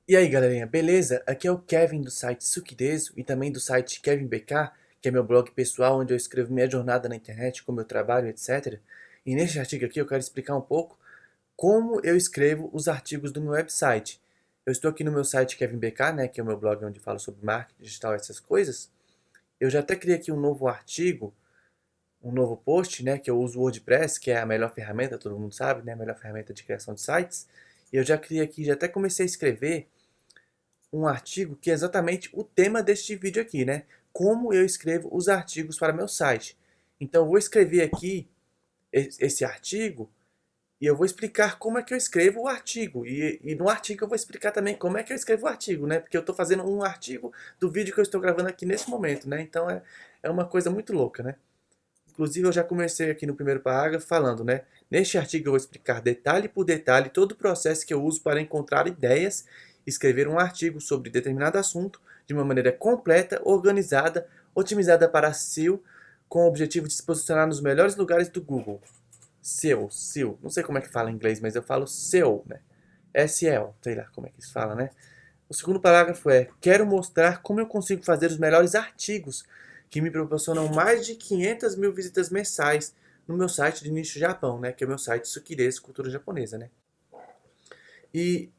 E aí, galerinha, beleza? Aqui é o Kevin do site Sukideso e também do site Kevin BK, que é meu blog pessoal onde eu escrevo minha jornada na internet, como eu trabalho, etc. E neste artigo aqui eu quero explicar um pouco como eu escrevo os artigos do meu website. Eu estou aqui no meu site Kevin BK, né, que é o meu blog onde eu falo sobre marketing digital e essas coisas. Eu já até criei aqui um novo artigo, um novo post, né, que eu uso o WordPress, que é a melhor ferramenta, todo mundo sabe, né, a melhor ferramenta de criação de sites. E eu já criei aqui, já até comecei a escrever um artigo que é exatamente o tema deste vídeo aqui, né? Como eu escrevo os artigos para meu site. Então, eu vou escrever aqui esse artigo e eu vou explicar como é que eu escrevo o artigo. E no artigo eu vou explicar também como é que eu escrevo o artigo, né? Porque eu estou fazendo um artigo do vídeo que eu estou gravando aqui nesse momento, né? Então, é uma coisa muito louca, né? Inclusive, eu já comecei aqui no primeiro parágrafo falando, né? Neste artigo eu vou explicar detalhe por detalhe todo o processo que eu uso para encontrar ideias, escrever um artigo sobre determinado assunto de uma maneira completa, organizada, otimizada para SEO, com o objetivo de se posicionar nos melhores lugares do Google. SEO, não sei como é que fala em inglês, mas eu falo SEO, né? SEO, sei lá como é que se fala, né? O segundo parágrafo é: quero mostrar como eu consigo fazer os melhores artigos que me proporcionam mais de 500 mil visitas mensais no meu site de nicho Japão, né? Que é o meu site Sukidesu Cultura Japonesa, né? E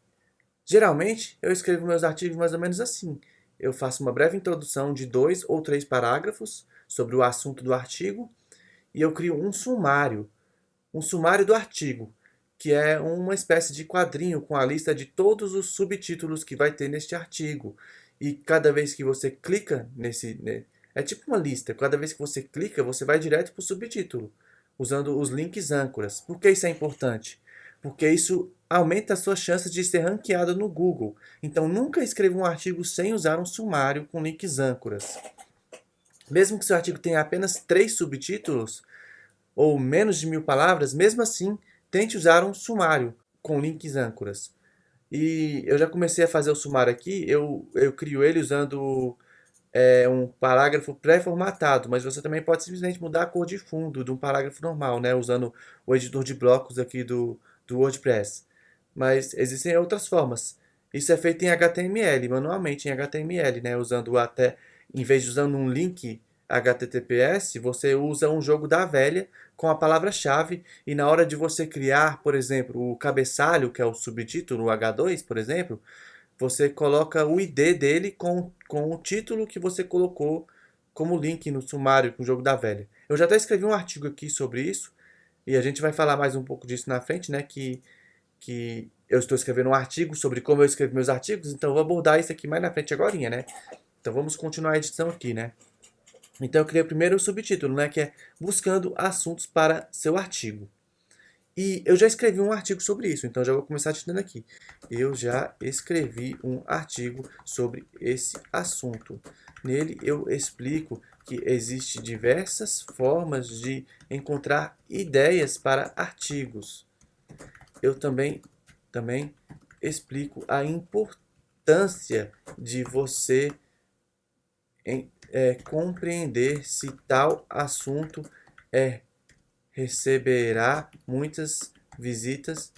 geralmente eu escrevo meus artigos mais ou menos assim. Eu faço uma breve introdução de 2 ou 3 parágrafos sobre o assunto do artigo e eu crio um sumário do artigo, que é uma espécie de quadrinho com a lista de todos os subtítulos que vai ter neste artigo. E cada vez que você clica é tipo uma lista, cada vez que você clica, você vai direto para o subtítulo, usando os links âncoras. Por que isso é importante? Porque isso aumenta a sua chance de ser ranqueado no Google. Então nunca escreva um artigo sem usar um sumário com links âncoras. Mesmo que seu artigo tenha apenas 3 subtítulos, ou menos de 1.000 palavras, mesmo assim, tente usar um sumário com links âncoras. E eu já comecei a fazer o sumário aqui, eu crio ele usando um parágrafo pré-formatado, mas você também pode simplesmente mudar a cor de fundo de um parágrafo normal, né, usando o editor de blocos aqui do WordPress. Mas existem outras formas. Isso é feito em HTML, manualmente em HTML, né, usando até, em vez de usando um link HTTPS, você usa um jogo da velha com a palavra-chave e na hora de você criar, por exemplo, o cabeçalho, que é o subtítulo, o H2, por exemplo, você coloca o ID dele com o título que você colocou como link no sumário com o jogo da velha. Eu já até escrevi um artigo aqui sobre isso e a gente vai falar mais um pouco disso na frente, né? Que eu estou escrevendo um artigo sobre como eu escrevo meus artigos, então eu vou abordar isso aqui mais na frente agorinha, né? Então vamos continuar a edição aqui, né? Então eu criei primeiro o subtítulo, né? Que é Buscando Assuntos para Seu Artigo. E eu já escrevi um artigo sobre isso, então já vou começar te dando aqui. Eu já escrevi um artigo sobre esse assunto. Nele eu explico que existem diversas formas de encontrar ideias para artigos. Eu também explico a importância de você compreender se tal assunto é receberá muitas visitas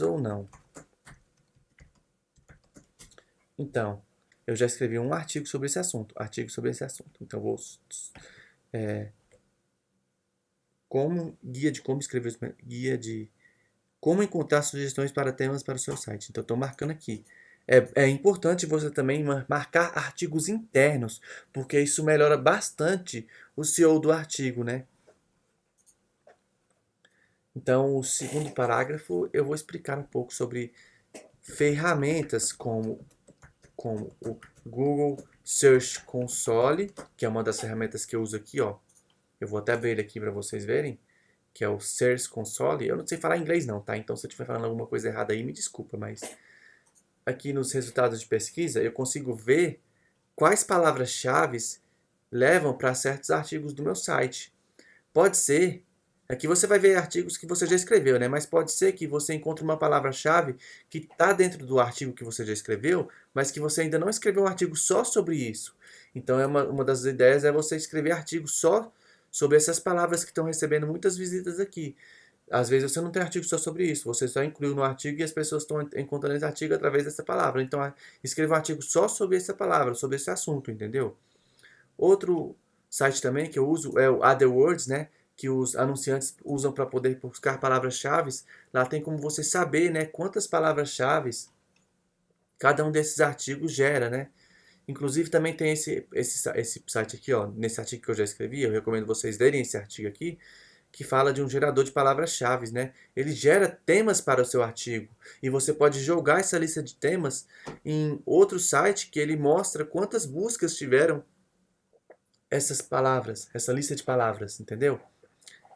ou não. Então, eu já escrevi um artigo sobre esse assunto. Então, vou como guia de como escrever guia de como encontrar sugestões para temas para o seu site. Então, estou marcando aqui. É importante você também marcar artigos internos, porque isso melhora bastante o SEO do artigo, né? Então, o segundo parágrafo eu vou explicar um pouco sobre ferramentas como o Google Search Console, que é uma das ferramentas que eu uso aqui, ó. Eu vou até abrir ele aqui para vocês verem, que é o Search Console. Eu não sei falar inglês não, tá? Então se eu estiver falando alguma coisa errada aí, me desculpa, mas aqui nos resultados de pesquisa eu consigo ver quais palavras-chave levam para certos artigos do meu site. Pode ser, aqui você vai ver artigos que você já escreveu, né? Mas pode ser que você encontre uma palavra-chave que está dentro do artigo que você já escreveu, mas que você ainda não escreveu um artigo só sobre isso. Então, uma das ideias é você escrever artigos só sobre essas palavras que estão recebendo muitas visitas aqui. Às vezes você não tem artigo só sobre isso, você só incluiu no artigo e as pessoas estão encontrando esse artigo através dessa palavra. Então, escreva um artigo só sobre essa palavra, sobre esse assunto, entendeu? Outro site também que eu uso é o AdWords, né? Que os anunciantes usam para poder buscar palavras-chave. Lá tem como você saber, né, quantas palavras-chave cada um desses artigos gera, né? Inclusive também tem esse site aqui, ó, nesse artigo que eu já escrevi, eu recomendo vocês lerem esse artigo aqui, que fala de um gerador de palavras-chave, né? Ele gera temas para o seu artigo e você pode jogar essa lista de temas em outro site que ele mostra quantas buscas tiveram essas palavras, essa lista de palavras, entendeu?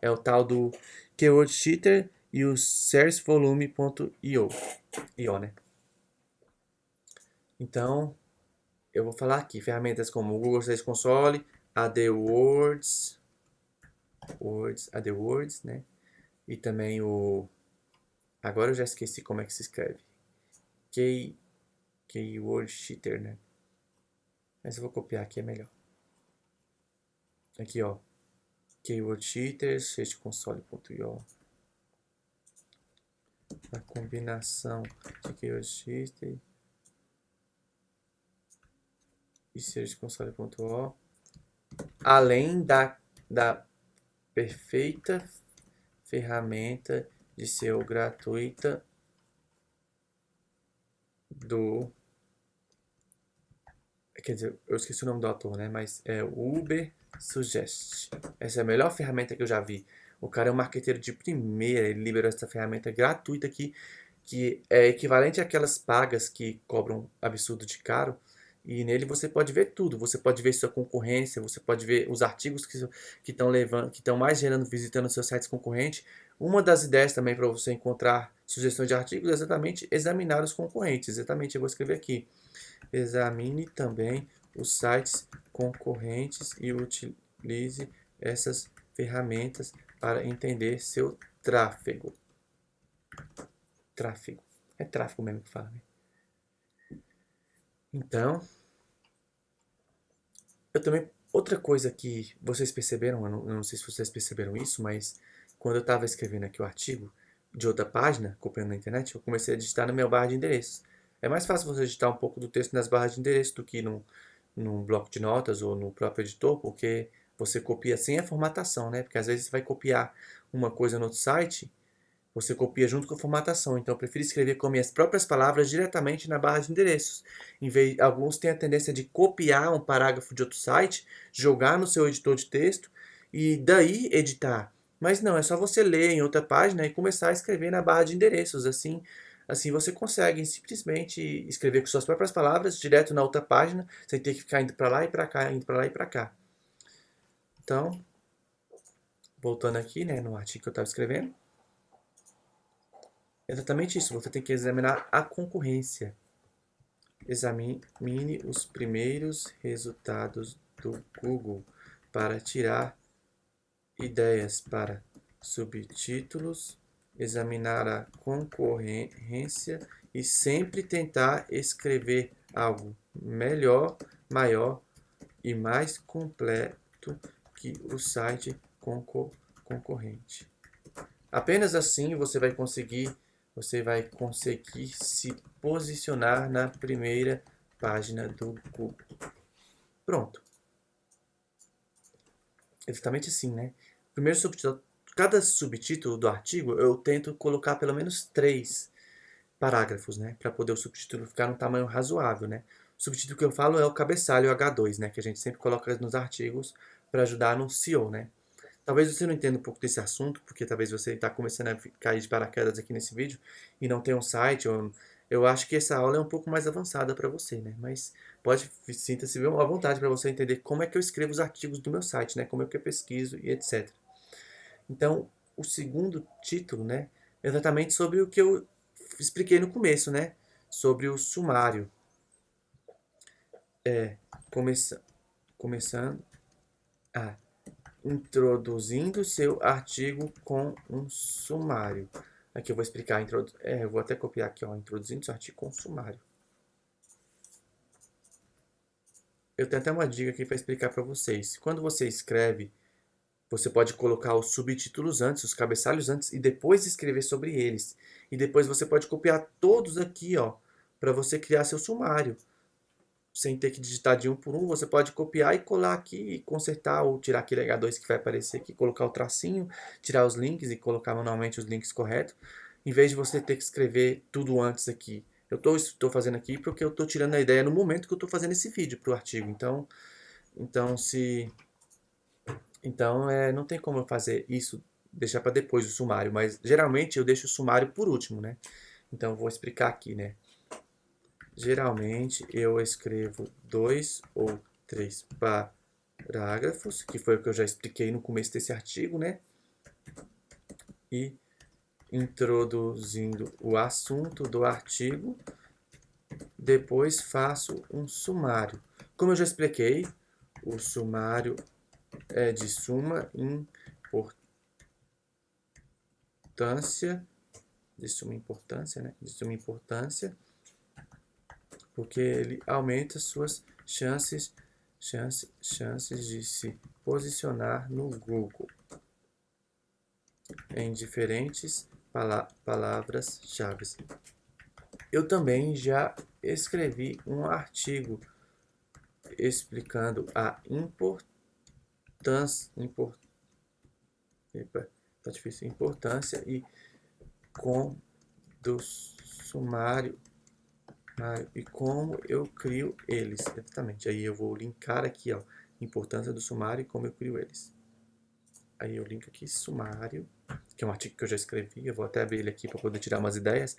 É o tal do Keyword Cheater e o sourcevolume.io, né? Então, eu vou falar aqui ferramentas como o Google Search Console, AdWords, né? E também agora eu já esqueci como é que se escreve. Keyword Cheater, né? Mas eu vou copiar aqui, é melhor. Aqui, ó. Keyword Cheater, searchconsole.io. A combinação de Keyword Cheater e searchconsole.io. Além da perfeita ferramenta de SEO gratuita do... Quer dizer, eu esqueci o nome do autor, né? Mas é o Uber Suggest. Essa é a melhor ferramenta que eu já vi. O cara é um marqueteiro de primeira. Ele liberou essa ferramenta gratuita aqui, que é equivalente àquelas pagas que cobram absurdo de caro. E nele você pode ver tudo. Você pode ver sua concorrência, você pode ver os artigos que estão levando, que estão mais gerando visitando seus sites concorrentes. Uma das ideias também para você encontrar sugestões de artigos é exatamente examinar os concorrentes. Exatamente, eu vou escrever aqui. Examine também os sites concorrentes e utilize essas ferramentas para entender seu tráfego. Tráfego. É tráfego mesmo que fala, né? Então, eu também... Outra coisa que vocês perceberam, eu não sei se vocês perceberam isso, mas quando eu estava escrevendo aqui o artigo de outra página, copiando na internet, eu comecei a digitar na minha barra de endereços. É mais fácil você digitar um pouco do texto nas barras de endereço do que num bloco de notas ou no próprio editor, porque você copia sem a formatação, né? Porque às vezes você vai copiar uma coisa no outro site, você copia junto com a formatação. Então eu prefiro escrever com minhas próprias palavras diretamente na barra de endereços. Alguns têm a tendência de copiar um parágrafo de outro site, jogar no seu editor de texto e daí editar. Mas não, é só você ler em outra página e começar a escrever na barra de endereços. Assim você consegue simplesmente escrever com suas próprias palavras direto na outra página, sem ter que ficar indo para lá e para cá, indo para lá e para cá. Então, voltando aqui, né, no artigo que eu estava escrevendo, é exatamente isso, você tem que examinar a concorrência. Examine os primeiros resultados do Google para tirar ideias para subtítulos, examinar a concorrência e sempre tentar escrever algo melhor, maior e mais completo que o site concorrente. Apenas assim você vai conseguir se posicionar na primeira página do Google. Pronto. Exatamente assim, né? Primeiro subtítulo, cada subtítulo do artigo eu tento colocar pelo menos 3 parágrafos, né? Para poder o subtítulo ficar num tamanho razoável, né? O subtítulo que eu falo é o cabeçalho H2, né? Que a gente sempre coloca nos artigos para ajudar no SEO, né? Talvez você não entenda um pouco desse assunto, porque talvez você está começando a cair de paraquedas aqui nesse vídeo e não tem um site. Eu acho que essa aula é um pouco mais avançada para você, né? Mas sinta-se à vontade para você entender como é que eu escrevo os artigos do meu site, né? Como é que eu pesquiso e etc. Então, o segundo título, né? É exatamente sobre o que eu expliquei no começo, né? Sobre o sumário. Começando a introduzindo seu artigo com um sumário. Aqui eu vou explicar, eu vou até copiar aqui, ó, introduzindo seu artigo com sumário. Eu tenho até uma dica aqui para explicar para vocês. Quando você escreve Você pode colocar os subtítulos antes, os cabeçalhos antes e depois escrever sobre eles. E depois você pode copiar todos aqui, ó, para você criar seu sumário. Sem ter que digitar de um por um, você pode copiar e colar aqui e consertar ou tirar aquele H2 que vai aparecer aqui, colocar o tracinho, tirar os links e colocar manualmente os links corretos, em vez de você ter que escrever tudo antes aqui. Eu estou fazendo aqui porque eu estou tirando a ideia no momento que eu estou fazendo esse vídeo para o artigo. Então, se não tem como eu fazer isso, deixar para depois o sumário, mas geralmente eu deixo o sumário por último, né? Então eu vou explicar aqui, né? Geralmente eu escrevo 2 ou 3 parágrafos, que foi o que eu já expliquei no começo desse artigo, né? E introduzindo o assunto do artigo, depois faço um sumário. Como eu já expliquei, o sumário é de suma importância, né? De suma importância, porque ele aumenta suas chances de se posicionar no Google em diferentes palavras-chave. Eu também já escrevi um artigo explicando a importância e do sumário e como eu crio eles. Exatamente. Aí eu vou linkar aqui, ó, importância do sumário e como eu crio eles. Aí eu linko aqui sumário, que é um artigo que eu já escrevi, eu vou até abrir ele aqui para poder tirar umas ideias.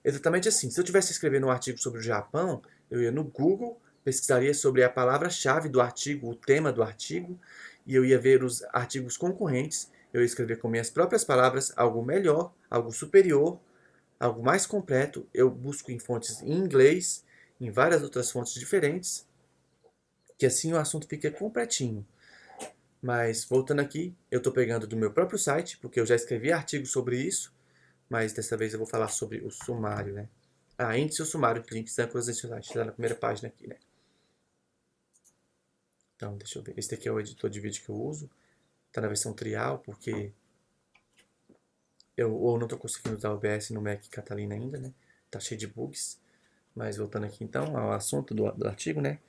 Exatamente assim, se eu tivesse escrevendo um artigo sobre o Japão, eu ia no Google, pesquisaria sobre a palavra-chave do artigo, o tema do artigo, e eu ia ver os artigos concorrentes, eu ia escrever com minhas próprias palavras algo melhor, algo superior, algo mais completo. Eu busco em fontes em inglês, em várias outras fontes diferentes, que assim o assunto fica completinho. Mas voltando aqui, eu estou pegando do meu próprio site, porque eu já escrevi artigos sobre isso, mas dessa vez eu vou falar sobre o sumário, né? Índice ou sumário de links âncoras desse site, está na primeira página aqui, né? Então, deixa eu ver. Esse aqui é o editor de vídeo que eu uso. Está na versão trial, porque eu não estou conseguindo usar o OBS no Mac Catalina ainda, né? Tá cheio de bugs. Mas voltando aqui então ao assunto do artigo, né?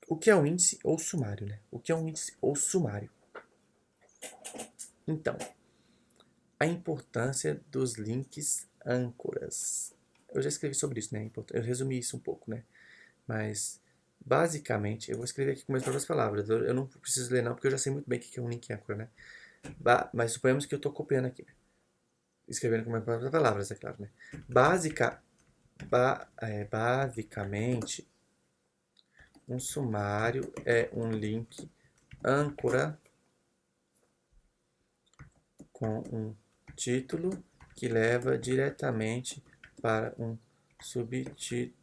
O que é um índice ou sumário, né? O que é um índice ou sumário? Então, a importância dos links âncoras. Eu já escrevi sobre isso, né? Eu resumi isso um pouco, né? Mas, basicamente, eu vou escrever aqui com minhas próprias palavras. Eu não preciso ler não, porque eu já sei muito bem o que é um link âncora, né? Mas suponhamos que eu estou copiando aqui. Escrevendo com minhas próprias palavras, é claro, né? Basicamente, um sumário é um link âncora com um título que leva diretamente para um subtítulo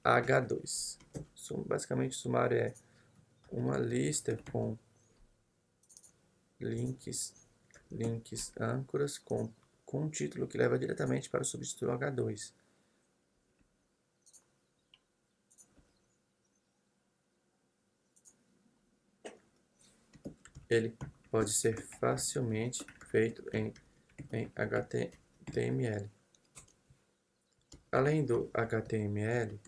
H2. Basicamente, o sumário é uma lista com links âncoras com um título que leva diretamente para o subtítulo H2. Ele pode ser facilmente feito em HTML. Além do HTML,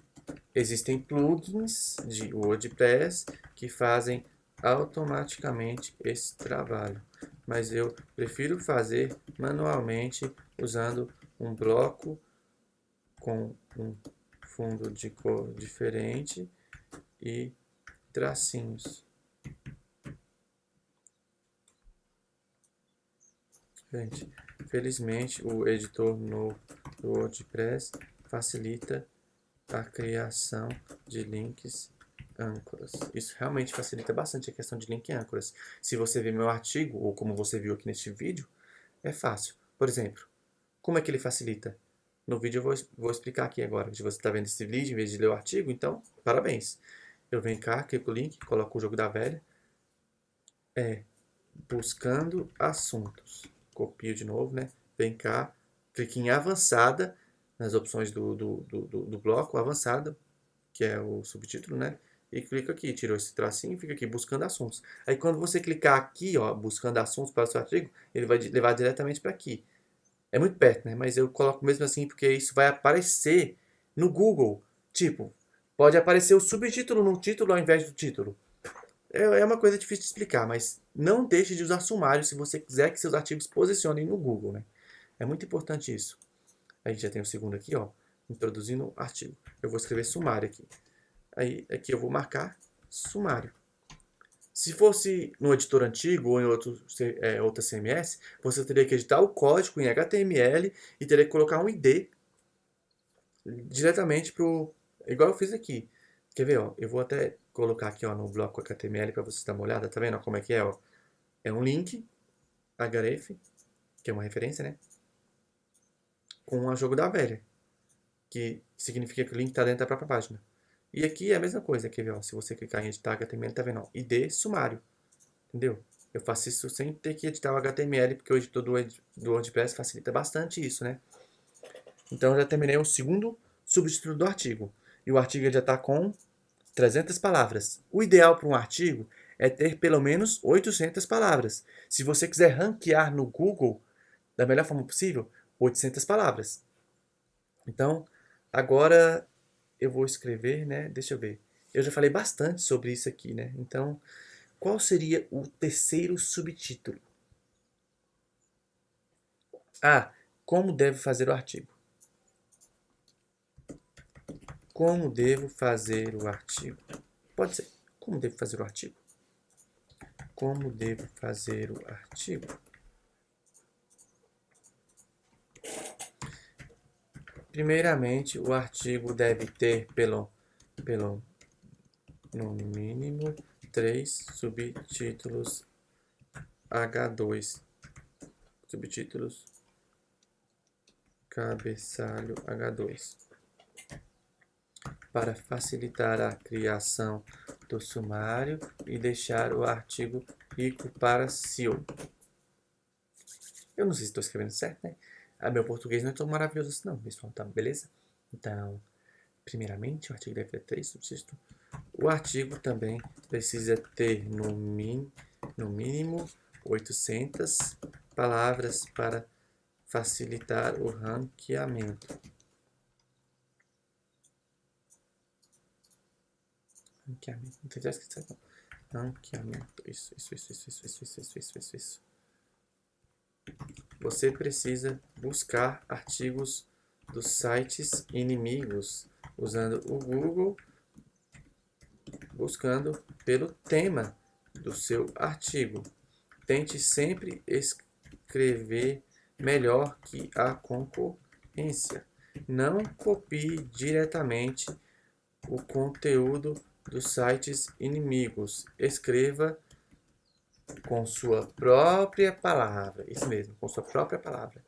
existem plugins de WordPress que fazem automaticamente esse trabalho, mas eu prefiro fazer manualmente usando um bloco com um fundo de cor diferente e tracinhos. Gente, felizmente o editor no WordPress facilita a criação de links âncoras. Isso realmente facilita bastante a questão de link âncoras. Se você ver meu artigo, ou como você viu aqui neste vídeo, é fácil. Por exemplo, como é que ele facilita? No vídeo eu vou explicar aqui agora. Se você está vendo esse vídeo em vez de ler o artigo, então, parabéns. Eu venho cá, clico o link, coloco o jogo da velha. Buscando assuntos. Copio de novo, né? Vem cá, clique em avançada, nas opções do bloco, avançada, que é o subtítulo, né? e clica aqui, tirou esse tracinho e fica aqui, buscando assuntos. Aí quando você clicar aqui, ó, buscando assuntos para o seu artigo, ele vai levar diretamente para aqui. É muito perto, né? Mas eu coloco mesmo assim porque isso vai aparecer no Google. Tipo, pode aparecer o subtítulo no título ao invés do título. É uma coisa difícil de explicar, mas não deixe de usar sumário se você quiser que seus artigos posicionem no Google, né? É muito importante isso. A gente já tem o segundo aqui, ó, introduzindo o artigo. Eu vou escrever sumário aqui. Aí aqui eu vou marcar sumário. Se fosse no editor antigo ou em outra CMS, você teria que editar o código em HTML e teria que colocar um ID diretamente pro... Igual eu fiz aqui. Quer ver, ó? Eu vou até colocar aqui, ó, no bloco HTML para vocês darem uma olhada. Tá vendo como é que é, ó? É um link, href, que é uma referência, né? Com o jogo da velha, que significa que o link está dentro da própria página. E aqui é a mesma coisa, quer ver, ó? Se você clicar em editar HTML, tá vendo, ó? ID sumário. Entendeu? Eu faço isso sem ter que editar o HTML, porque o editor do WordPress facilita bastante isso, né? Então, eu já terminei o segundo subtítulo do artigo. E o artigo já está com 300 palavras. O ideal para um artigo é ter pelo menos 800 palavras. Se você quiser ranquear no Google da melhor forma possível, 800 palavras. Então, agora eu vou escrever, né? Deixa eu ver. Eu já falei bastante sobre isso aqui, né? Então, qual seria o terceiro subtítulo? Ah, como devo fazer o artigo? Como devo fazer o artigo? Pode ser. Como devo fazer o artigo? Como devo fazer o artigo? Primeiramente, o artigo deve ter no mínimo 3 subtítulos H2. Subtítulos cabeçalho H2. Para facilitar a criação do sumário e deixar o artigo rico para SEO. Eu não sei se estou escrevendo certo, né? Meu português não é tão maravilhoso assim não, pessoal, tá? Beleza? Então, primeiramente, o artigo deve ter 3 subtítulos. O artigo também precisa ter no mínimo 800 palavras para facilitar o ranqueamento. Ranqueamento, não tem escrito certo não. Ranqueamento, isso. Você precisa buscar artigos dos sites inimigos usando o Google, buscando pelo tema do seu artigo. Tente sempre escrever melhor que a concorrência. Não copie diretamente o conteúdo dos sites inimigos. Escreva com sua própria palavra. Isso mesmo, com sua própria palavra.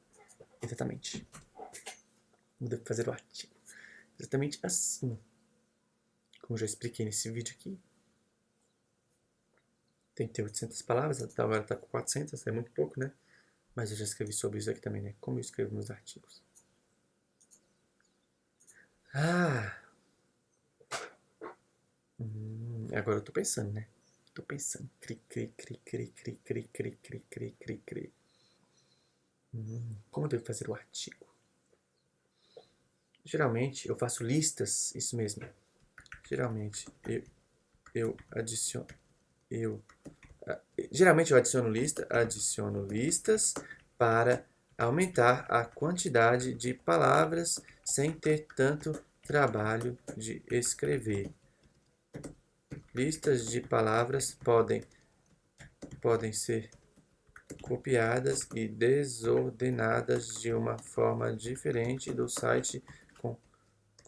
Exatamente. Vou fazer o artigo. Exatamente assim. Como eu já expliquei nesse vídeo aqui. Tem que ter 800 palavras, agora está com 400, é muito pouco, né? Mas eu já escrevi sobre isso aqui também, né? Como eu escrevo meus artigos. Agora eu tô pensando, né? Tô pensando. Cri. Como eu devo fazer o artigo? Geralmente eu faço listas, isso mesmo. Geralmente eu adiciono listas para aumentar a quantidade de palavras sem ter tanto trabalho de escrever. Listas de palavras podem ser copiadas e desordenadas de uma forma diferente do site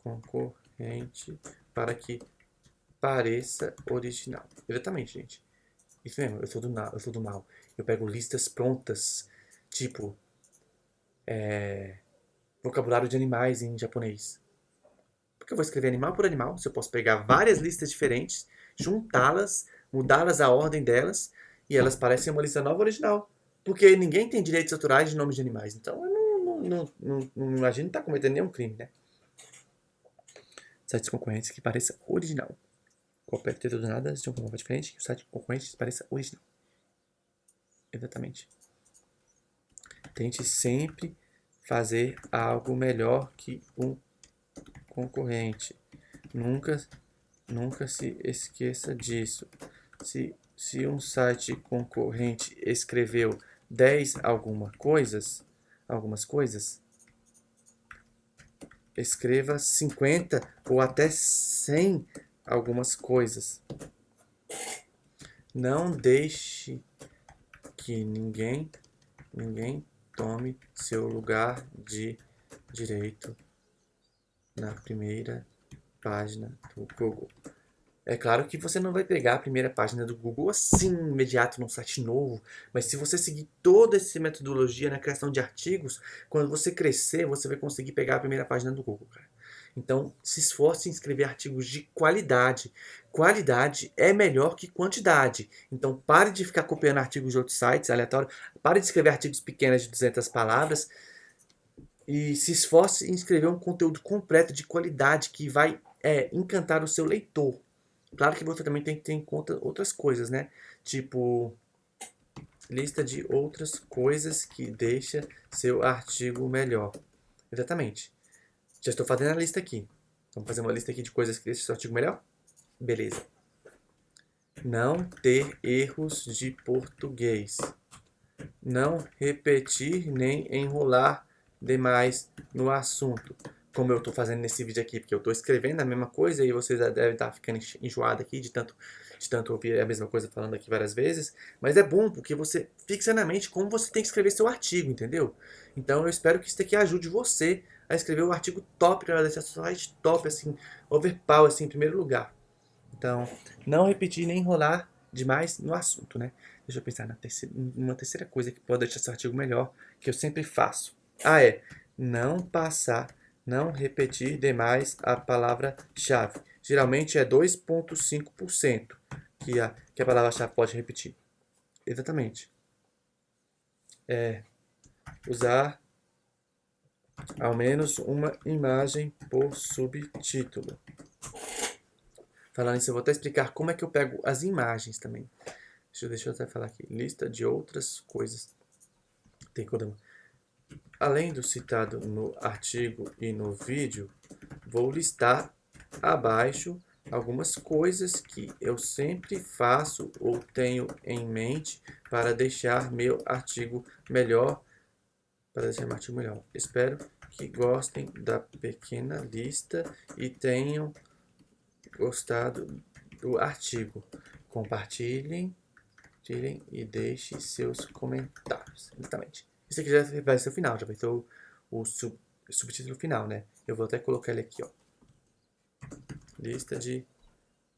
concorrente para que pareça original. Exatamente, gente. Isso mesmo, eu sou do mal. Eu pego listas prontas, tipo vocabulário de animais em japonês. Porque eu vou escrever animal por animal, se eu posso pegar várias listas diferentes, juntá-las, mudá-las a ordem delas, e elas parecem uma lista nova original. Porque ninguém tem direitos autorais de nomes de animais. Então eu não imagino estar cometendo nenhum crime, né? Sites concorrentes que pareça original. Complete texto do nada, de uma forma diferente, que o site concorrente pareça original. Exatamente. Tente sempre fazer algo melhor que um concorrente. Nunca, nunca se esqueça disso. Se um site concorrente escreveu 10 algumas coisas, escreva 50 ou até 100 algumas coisas. Não deixe que ninguém tome seu lugar de direito na primeira página do Google. É claro que você não vai pegar a primeira página do Google assim, imediato, num site novo, mas se você seguir toda essa metodologia na criação de artigos, quando você crescer, você vai conseguir pegar a primeira página do Google, cara. Então, se esforce em escrever artigos de qualidade. Qualidade é melhor que quantidade. Então, pare de ficar copiando artigos de outros sites aleatórios, pare de escrever artigos pequenos de 200 palavras e se esforce em escrever um conteúdo completo de qualidade que vai encantar o seu leitor. Claro que você também tem que ter em conta outras coisas, né? Tipo, lista de outras coisas que deixa seu artigo melhor. Exatamente. Já estou fazendo a lista aqui. Vamos fazer uma lista aqui de coisas que deixam seu artigo melhor? Beleza. Não ter erros de português. Não repetir nem enrolar demais no assunto. Como eu estou fazendo nesse vídeo aqui, porque eu estou escrevendo a mesma coisa e vocês já devem estar ficando enjoado aqui de tanto ouvir a mesma coisa falando aqui várias vezes. Mas é bom porque você fixa na mente como você tem que escrever seu artigo, entendeu? Então eu espero que isso aqui ajude você a escrever um artigo top para deixar seu site top, assim, overpower, assim, em primeiro lugar. Então, não repetir nem enrolar demais no assunto, né? Deixa eu pensar numa terceira coisa que pode deixar seu artigo melhor, que eu sempre faço. Não passar, não repetir demais a palavra-chave. Geralmente é 2,5% que a palavra-chave pode repetir. Exatamente. Usar ao menos uma imagem por subtítulo. Falando nisso, eu vou até explicar como é que eu pego as imagens também. Deixa eu até falar aqui. Lista de outras coisas. Tem quando além do citado no artigo e no vídeo, vou listar abaixo algumas coisas que eu sempre faço ou tenho em mente para deixar meu artigo melhor. Espero que gostem da pequena lista e tenham gostado do artigo. Compartilhem e deixe seus comentários. Exatamente. Isso aqui já vai ser o final, já vai ser o subtítulo final, né? Eu vou até colocar ele aqui, ó. Lista de...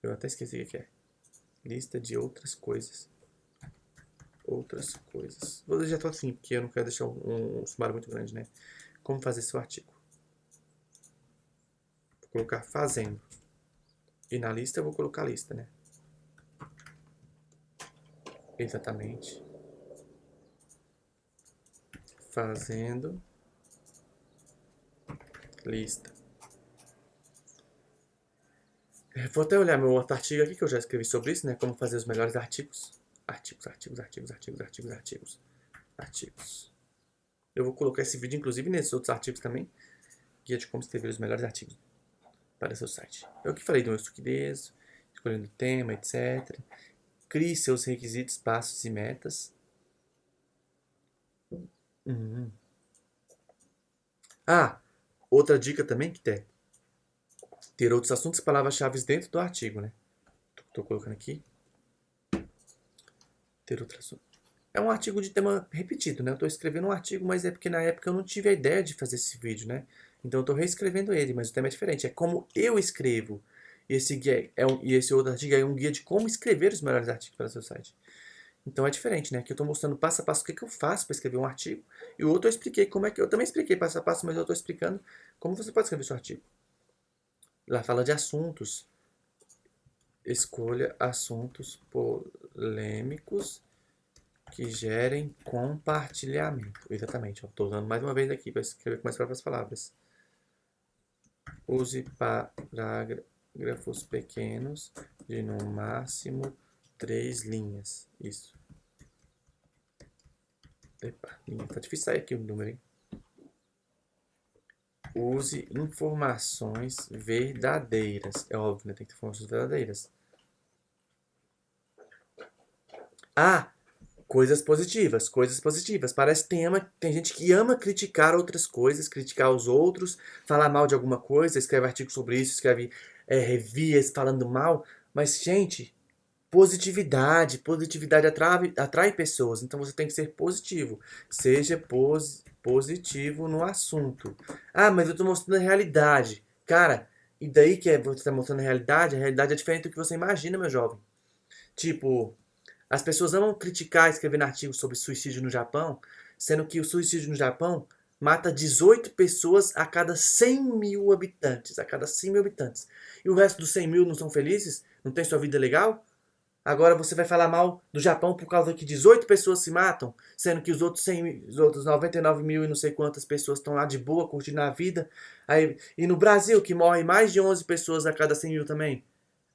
Eu até esqueci o que é. Lista de outras coisas. Outras coisas. Vou deixar tudo assim, porque eu não quero deixar um sumário muito grande, né? Como fazer seu artigo. Vou colocar fazendo. E na lista eu vou colocar a lista, né? Exatamente. Fazendo lista. Vou até olhar meu outro artigo aqui que eu já escrevi sobre isso, né? Como fazer os melhores artigos. Artigos. Eu vou colocar esse vídeo, inclusive, nesses outros artigos também. Guia de como escrever os melhores artigos para seu site. Eu que falei do meu suquidez, escolhendo o tema, etc. Crie seus requisitos, passos e metas. Outra dica também que tem. Ter outros assuntos e palavras-chave dentro do artigo, né? Estou colocando aqui. Ter outro assunto. É um artigo de tema repetido, né? Eu estou escrevendo um artigo, mas é porque na época eu não tive a ideia de fazer esse vídeo, né? Então eu estou reescrevendo ele, mas o tema é diferente. É como eu escrevo. E esse outro artigo é um guia de como escrever os melhores artigos para o seu site. Então é diferente, né? Aqui eu estou mostrando passo a passo o que eu faço para escrever um artigo. E o outro eu expliquei como é que... Eu também expliquei passo a passo, mas eu estou explicando como você pode escrever seu artigo. Lá fala de assuntos. Escolha assuntos polêmicos que gerem compartilhamento. Exatamente. Estou usando mais uma vez aqui para escrever com as próprias palavras. Use parágrafos pequenos de no máximo 3 linhas. Isso. Epa, tá difícil sair aqui o número, hein? Use informações verdadeiras. É óbvio, né? Tem que ter informações verdadeiras. Ah, coisas positivas, coisas positivas. Parece que tem gente que ama criticar outras coisas, criticar os outros, falar mal de alguma coisa, escreve artigo sobre isso, escreve revias falando mal. Mas, gente, positividade atrai pessoas. Então você tem que ser positivo. Seja positivo no assunto. Ah, mas eu tô mostrando a realidade. Cara, e daí que você tá mostrando a realidade é diferente do que você imagina, meu jovem. Tipo, as pessoas amam criticar escrevendo artigos sobre suicídio no Japão, sendo que o suicídio no Japão mata 18 pessoas a cada 100 mil habitantes. A cada 100 mil habitantes. E o resto dos 100 mil não são felizes? Não tem sua vida legal? Agora você vai falar mal do Japão por causa que 18 pessoas se matam, sendo que os outros 100, os outros 99 mil e não sei quantas pessoas estão lá de boa, curtindo a vida. Aí, e no Brasil, que morre mais de 11 pessoas a cada 100 mil também.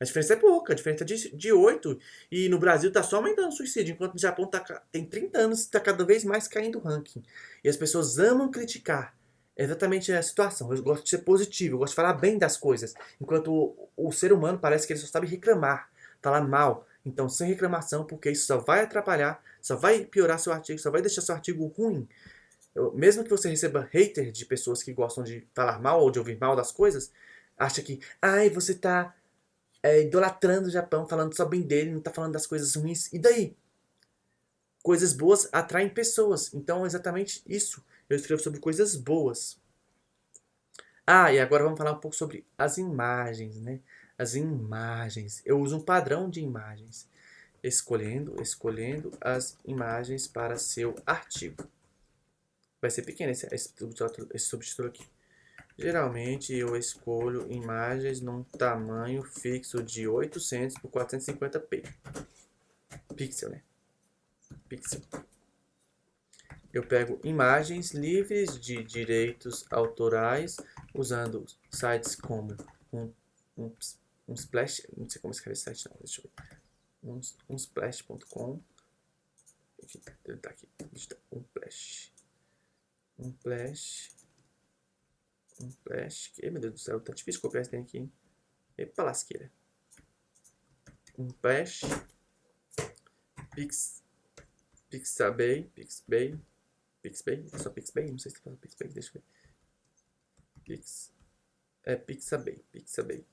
A diferença é pouca, a diferença é de 8. E no Brasil está só aumentando o suicídio, enquanto no Japão tem 30 anos e está cada vez mais caindo o ranking. E as pessoas amam criticar. É exatamente a situação. Eu gosto de ser positivo, eu gosto de falar bem das coisas. Enquanto o ser humano parece que ele só sabe reclamar, falar mal. Então, sem reclamação, porque isso só vai atrapalhar, só vai piorar seu artigo, só vai deixar seu artigo ruim. Mesmo que você receba hater de pessoas que gostam de falar mal ou de ouvir mal das coisas, acha que, ai, você tá idolatrando o Japão, falando só bem dele, não tá falando das coisas ruins. E daí? Coisas boas atraem pessoas. Então é exatamente isso. Eu escrevo sobre coisas boas. Ah, e agora vamos falar um pouco sobre as imagens, né? As imagens. Eu uso um padrão de imagens. Escolhendo as imagens para seu artigo. Vai ser pequeno esse subtítulo aqui. Geralmente eu escolho imagens num tamanho fixo de 800 por 450p. Pixel, né? Pixel. Eu pego imagens livres de direitos autorais usando sites como um, um Splash, não sei como escrever esse site não, deixa eu ver. Um Splash.com. Enfim, ele tá aqui. Um Flash. Um Flash. Um Flash. Meu Deus do céu, tá difícil copiar esse trem aqui, hein? Epa lasqueira. Um Flash. Pixabay. Pixabay? É só Pixabay? Não sei se fala Pixabay, deixa eu ver. Pixabay.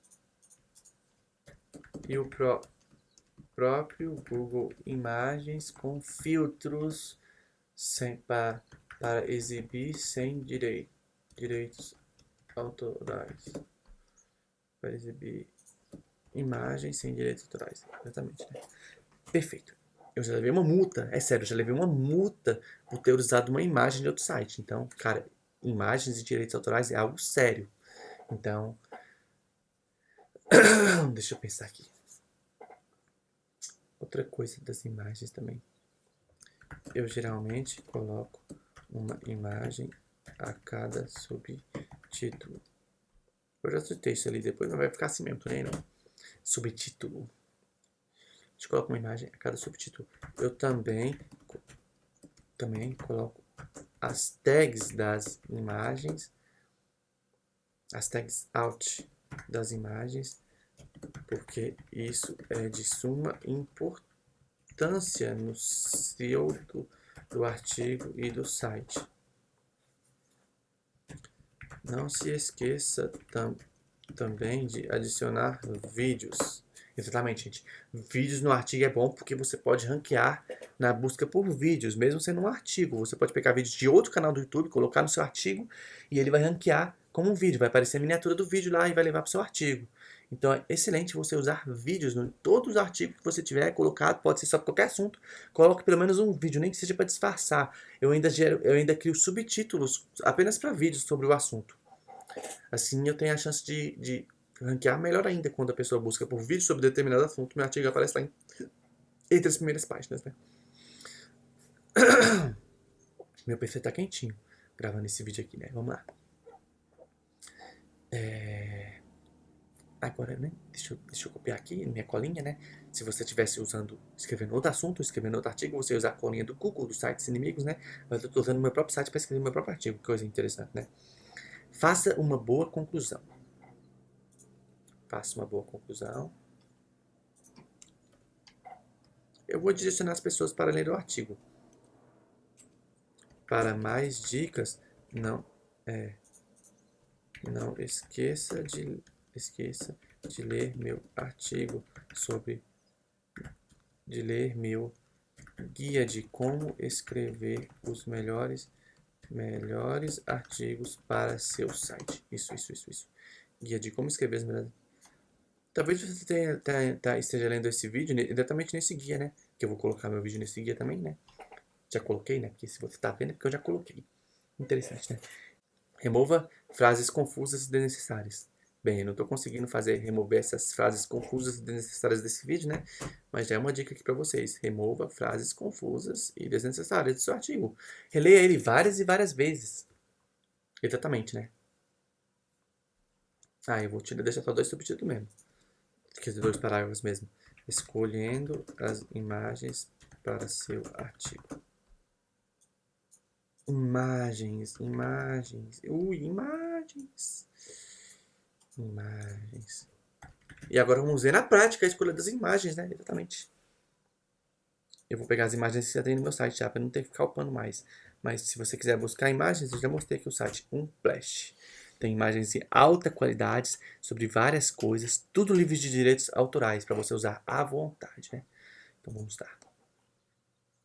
E o próprio Google Imagens com filtros para exibir sem direitos autorais. Para exibir imagens sem direitos autorais. Exatamente, né? Perfeito. Eu já levei uma multa. É sério, eu já levei uma multa por ter usado uma imagem de outro site. Então, cara, imagens e direitos autorais é algo sério. Então, deixa eu pensar aqui. Outra coisa das imagens também. Eu geralmente coloco uma imagem a cada subtítulo. Eu já citei isso ali depois, mas vai ficar assim mesmo, nem não. Subtítulo. A gente coloca uma imagem a cada subtítulo. Eu também coloco as tags das imagens, as tags out das imagens, porque isso é de suma importância no SEO do artigo e do site. Não se esqueça também de adicionar vídeos. Exatamente, gente. Vídeos no artigo é bom porque você pode ranquear na busca por vídeos, mesmo sendo um artigo. Você pode pegar vídeos de outro canal do YouTube, colocar no seu artigo e ele vai ranquear como um vídeo. Vai aparecer a miniatura do vídeo lá e vai levar para o seu artigo. Então é excelente você usar vídeos em todos os artigos que você tiver colocado, pode ser sobre qualquer assunto. Coloque pelo menos um vídeo, nem que seja para disfarçar. Eu ainda crio subtítulos apenas para vídeos sobre o assunto. Assim eu tenho a chance de ranquear melhor ainda quando a pessoa busca por vídeo sobre determinado assunto. Meu artigo aparece lá entre as primeiras páginas, né? Meu PC tá quentinho gravando esse vídeo aqui, né? Vamos lá. Agora, né? Deixa eu copiar aqui minha colinha, né? Se você estivesse escrevendo outro assunto, escrevendo outro artigo, você ia usar a colinha do Google, dos sites inimigos, né? Mas eu estou usando o meu próprio site para escrever meu próprio artigo, coisa interessante, né? Faça uma boa conclusão. Faça uma boa conclusão. Eu vou direcionar as pessoas para ler o artigo. Para mais dicas, não esqueça de ler meu artigo de ler meu guia de como escrever os melhores artigos para seu site. Isso. Guia de como escrever os melhores. Talvez você esteja lendo esse vídeo exatamente nesse guia, né? Que eu vou colocar meu vídeo nesse guia também, né? Já coloquei, né? Porque se você está vendo é porque eu já coloquei. Interessante, né? Remova frases confusas e desnecessárias. Bem, eu não estou conseguindo remover essas frases confusas e desnecessárias desse vídeo, né? Mas já é uma dica aqui para vocês. Remova frases confusas e desnecessárias do seu artigo. Releia ele várias e várias vezes. Exatamente, né? Eu vou deixar só 2 subtítulos mesmo. Quer dizer, 2 parágrafos mesmo. Escolhendo as imagens para seu artigo. Imagens. Imagens. E agora vamos ver na prática a escolha das imagens, né? Exatamente. Eu vou pegar as imagens que já tem no meu site já, para não ter que ficar upando mais. Mas se você quiser buscar imagens, eu já mostrei aqui o site Unsplash. Tem imagens de alta qualidade sobre várias coisas, tudo livre de direitos autorais, para você usar à vontade, né? Então vamos lá.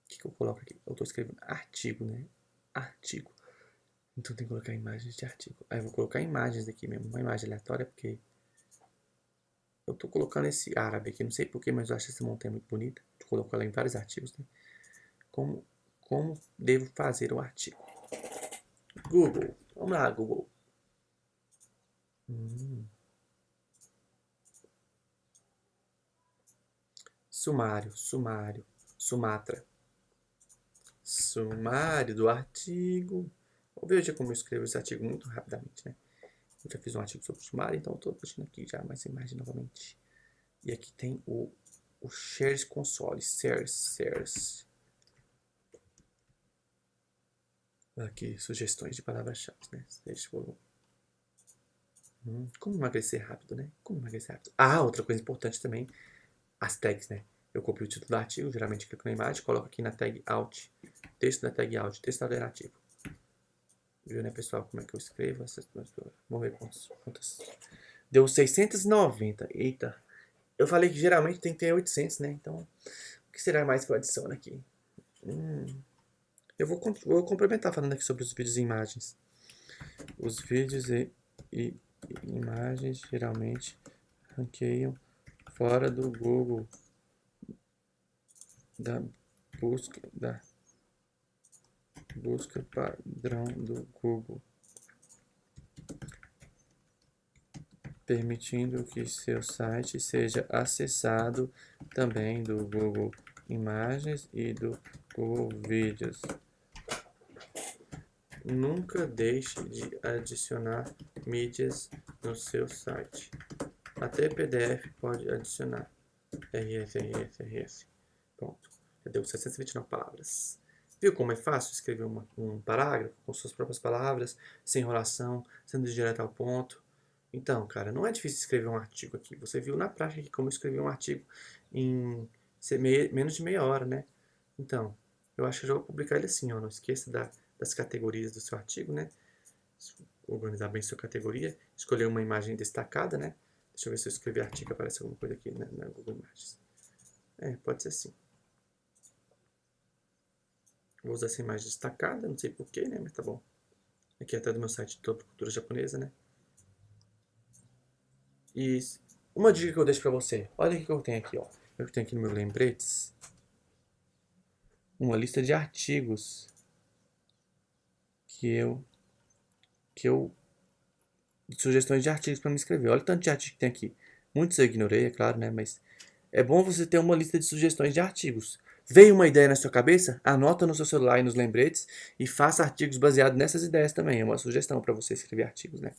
O que eu coloco aqui? Eu estou escrevendo artigo, né? Artigo. Então tem que colocar imagens de artigo. Aí eu vou colocar imagens aqui mesmo, uma imagem aleatória, porque eu tô colocando esse árabe aqui, não sei porquê, mas eu acho essa montanha muito bonita. Eu coloco ela em vários artigos, né? Como devo fazer o artigo? Google. Vamos lá, Google. Sumário. Sumatra. Sumário do artigo. Veja como eu escrevo esse artigo muito rapidamente, né? Eu já fiz um artigo sobre sumário, então eu tô deixando aqui já mais imagem novamente. E aqui tem o Shares Console. Shares. Aqui, sugestões de palavras-chave, né? Deixa eu... Como emagrecer rápido, né? Outra coisa importante também, as tags, né? Eu copio o título do artigo, geralmente clico na imagem, coloco aqui na tag Alt, texto da tag Alt, texto alternativo. Viu, né, pessoal, como é que eu escrevo essas coisas? Vamos ver quantas. Deu 690. Eita. Eu falei que geralmente tem que ter 800, né? Então, o que será mais que eu adiciono aqui? Eu vou complementar falando aqui sobre os vídeos e imagens. Os vídeos e imagens geralmente ranqueiam fora do Google da busca padrão do Google, permitindo que seu site seja acessado também do Google Imagens e do Google Vídeos. Nunca deixe de adicionar mídias no seu site. Até PDF pode adicionar. RS. Pronto. Já deu 629 palavras. Viu como é fácil escrever um parágrafo com suas próprias palavras, sem enrolação, sendo direto ao ponto? Então, cara, não é difícil escrever um artigo aqui. Você viu na prática aqui como escrever um artigo em menos de meia hora, né? Então, eu acho que eu já vou publicar ele assim, ó. Não esqueça das categorias do seu artigo, né? Organizar bem sua categoria. Escolher uma imagem destacada, né? Deixa eu ver se eu escrever artigo, aparece alguma coisa aqui na Google Imagens. Pode ser assim. Vou usar essa imagem destacada, não sei porquê, né? Mas tá bom. Aqui é até do meu site sobre cultura japonesa, né? E uma dica que eu deixo pra você. Olha o que eu tenho aqui, ó. Eu tenho aqui no meu lembretes uma lista de artigos de sugestões de artigos para me escrever. Olha o tanto de artigo que tem aqui. Muitos eu ignorei, é claro, né? Mas é bom você ter uma lista de sugestões de artigos. Veio uma ideia na sua cabeça? Anota no seu celular e nos lembretes e faça artigos baseados nessas ideias também. É uma sugestão para você escrever artigos, né?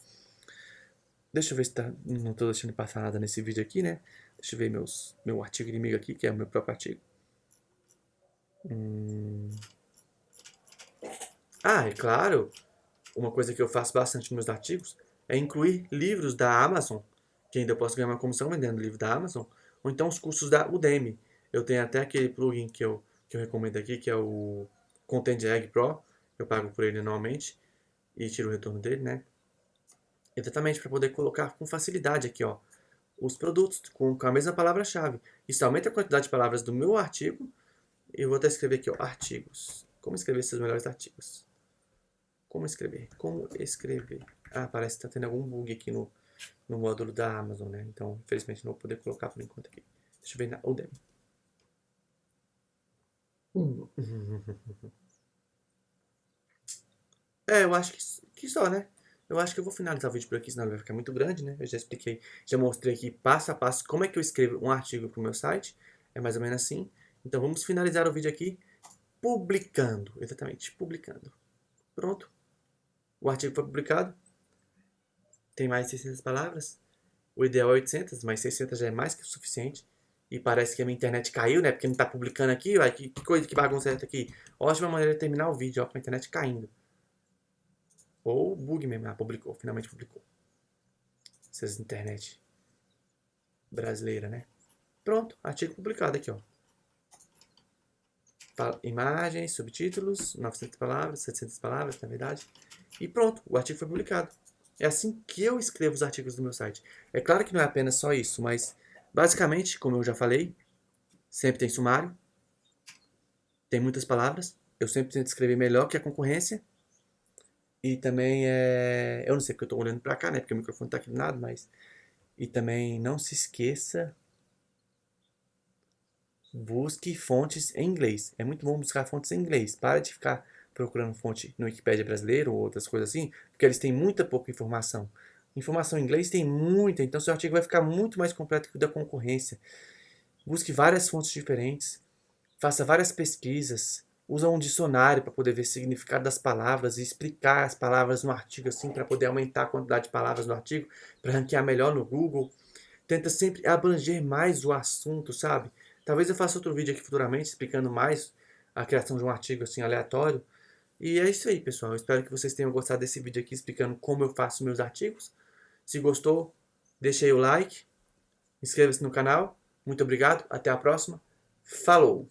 Deixa eu ver se não tô deixando passar nada nesse vídeo aqui, né? Deixa eu ver meu artigo inimigo aqui, que é o meu próprio artigo. Ah, é claro, uma coisa que eu faço bastante nos meus artigos é incluir livros da Amazon, que ainda eu posso ganhar uma comissão vendendo livro da Amazon, ou então os cursos da Udemy. Eu tenho até aquele plugin que eu recomendo aqui, que é o Content Egg Pro. Eu pago por ele anualmente e tiro o retorno dele, né? Exatamente para poder colocar com facilidade aqui, ó, os produtos com a mesma palavra-chave. Isso aumenta a quantidade de palavras do meu artigo. E eu vou até escrever aqui, ó, artigos. Como escrever seus melhores artigos? Como escrever? Como escrever? Ah, parece que está tendo algum bug aqui no módulo da Amazon, né? Então, infelizmente, não vou poder colocar por enquanto aqui. Deixa eu ver na Udemy. Eu acho que só, né? Eu acho que eu vou finalizar o vídeo por aqui, senão ele vai ficar muito grande, né? Eu já expliquei, já mostrei aqui passo a passo como é que eu escrevo um artigo para o meu site. É mais ou menos assim. Então, vamos finalizar o vídeo aqui publicando. Exatamente, publicando. Pronto. O artigo foi publicado. Tem mais de 600 palavras. O ideal é 800, mas 600 já é mais que o suficiente. E parece que a minha internet caiu, né? Porque não tá publicando aqui. Ué, que coisa, que bagunça é essa aqui? Ótima maneira de terminar o vídeo, ó, com a internet caindo. Ou bug mesmo. Ah, publicou, finalmente publicou. Essas internet brasileira, né? Pronto, artigo publicado aqui, ó. Imagens, subtítulos, 900 palavras, 700 palavras, na verdade. E pronto, o artigo foi publicado. É assim que eu escrevo os artigos do meu site. É claro que não é apenas só isso, mas basicamente, como eu já falei, sempre tem sumário, tem muitas palavras. Eu sempre tento escrever melhor que a concorrência. E também eu não sei porque eu estou olhando para cá, né? Porque o microfone está aqui do lado, mas. E também não se esqueça. Busque fontes em inglês. É muito bom buscar fontes em inglês. Para de ficar procurando fonte no Wikipédia brasileiro ou outras coisas assim, porque eles têm muita pouca informação. Informação em inglês tem muita, então seu artigo vai ficar muito mais completo que o da concorrência. Busque várias fontes diferentes, faça várias pesquisas, usa um dicionário para poder ver o significado das palavras e explicar as palavras no artigo assim para poder aumentar a quantidade de palavras no artigo, para ranquear melhor no Google. Tenta sempre abranger mais o assunto, sabe? Talvez eu faça outro vídeo aqui futuramente explicando mais a criação de um artigo assim aleatório. E é isso aí, pessoal. Eu espero que vocês tenham gostado desse vídeo aqui explicando como eu faço meus artigos. Se gostou, deixa aí o like, inscreva-se no canal. Muito obrigado, até a próxima. Falou!